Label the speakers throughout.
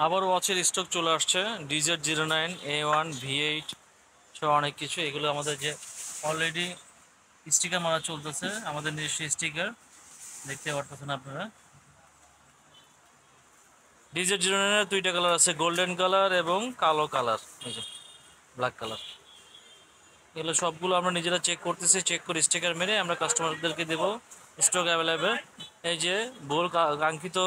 Speaker 1: আবার ওয়াচের স্টক চলে আসছে, DZ09A1 V8 সহ অনেক কিছু। এগুলো আমাদের যে অলরেডি স্টিকার মারা চলতেছে, আমাদের নিজস্ব স্টিকার দেখতে পারতেছেন আপনারা। DZ09 এর দুইটা কালার আছে, গোল্ডেন কালার এবং কালো কালার, এই যে ব্ল্যাক কালার। এগুলো সবগুলো আমরা নিজেরা চেক করতেছি, চেক করে স্টিকার মেরে আমরা কাস্টমারদেরকে দেবো। Stock available. এই যে বহুল কাঙ্ক্ষিত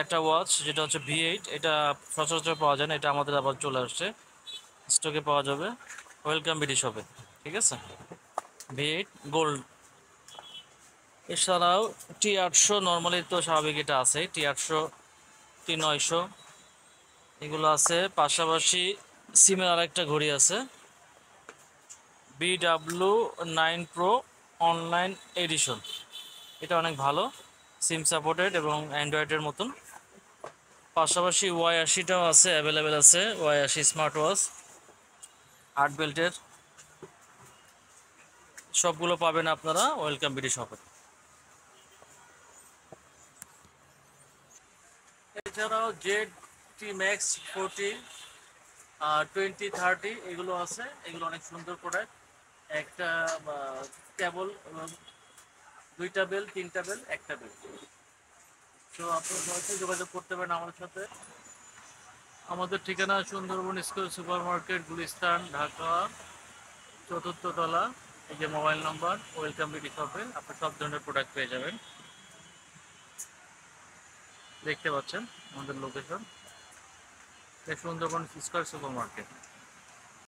Speaker 1: একটা ওয়াচ, যেটা হচ্ছে V8, এটা সচরাচর পাওয়া যায় না, এটা আমাদের আবার চলে আসছে, স্টকে পাওয়া যাবে ওয়েলকাম বিডি শপে। ঠিক আছে, V8 গোল্ড। এছাড়াও T800, নর্মালি তো স্বাভাবিক এটা আছে, T800, T900 এগুলো আছে। পাশাপাশি সিমের আরেকটা ঘড়ি আছে, BW9 Pro অনলাইন এডিশন। এটা অনেক ভালো, সিম সাপোর্টেড এবং অ্যান্ড্রয়েডের মতন। পাশাপাশি Y80টাও আছে, অ্যাভেলেবেল আছে, Y80 স্মার্ট ওয়াচ 8 বেল্টের। সবগুলো পাবেন আপনারা ওয়েলকাম বিডি শপে। এছাড়াও ZT Max 40 2030 এগুলো আছে, এগুলো অনেক সুন্দর প্রোডাক্ট। একটা কেবল, দুইটা বেল, তিনটা বেল, একটা বেল। তো আপনি সরাসরি যোগাযোগ করতে পারেন আমাদের সাথে। আমাদের ঠিকানা Sundarban school super market, Gulistan, Dhaka, 4র্থ তলা। এই যে মোবাইল নাম্বার, ওয়েলকাম বিডি শপে আপনি সব ধরনের প্রোডাক্ট পেয়ে যাবেন। দেখতে পাচ্ছেন আমাদের location, Sundarban square super market.